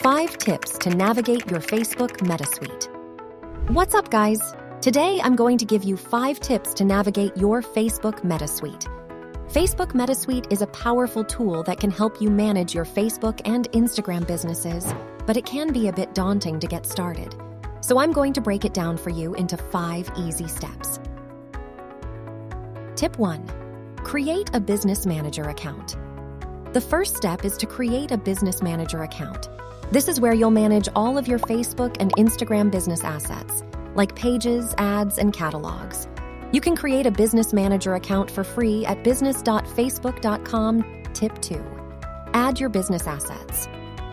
5 tips to navigate your Facebook Meta Suite. What's up, guys? Today, I'm going to give you 5 tips to navigate your Facebook Meta Suite. Facebook Meta Suite is a powerful tool that can help you manage your Facebook and Instagram businesses, but it can be a bit daunting to get started. So I'm going to break it down for you into 5 easy steps. Tip 1. Create a business manager account. The first step is to create a business manager account. This is where you'll manage all of your Facebook and Instagram business assets, like pages, ads, and catalogs. You can create a business manager account for free at business.facebook.com. Tip 2. Add your business assets.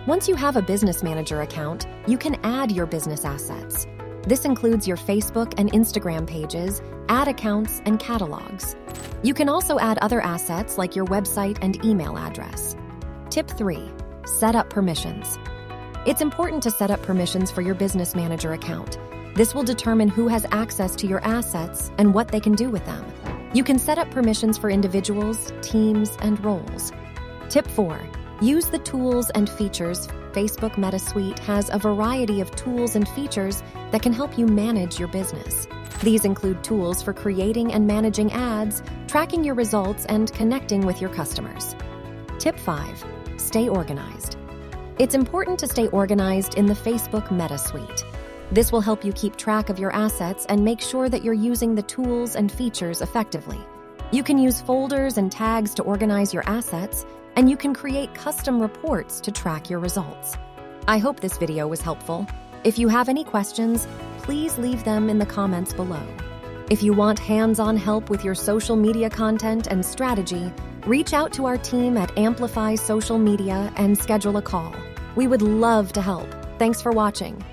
Once you have a business manager account, you can add your business assets. This includes your Facebook and Instagram pages, ad accounts, and catalogs. You can also add other assets like your website and email address. Tip 3. Set up permissions. It's important to set up permissions for your business manager account. This will determine who has access to your assets and what they can do with them. You can set up permissions for individuals, teams, and roles. Tip 4. Use the tools and features. Facebook Meta Suite has a variety of tools and features that can help you manage your business. These include tools for creating and managing ads, tracking your results, and connecting with your customers. Tip 5. Stay organized. It's important to stay organized in the Facebook Meta Suite. This will help you keep track of your assets and make sure that you're using the tools and features effectively. You can use folders and tags to organize your assets, and you can create custom reports to track your results. I hope this video was helpful. If you have any questions, please leave them in the comments below. If you want hands-on help with your social media content and strategy, reach out to our team at Amplify Social Media and schedule a call. We would love to help. Thanks for watching.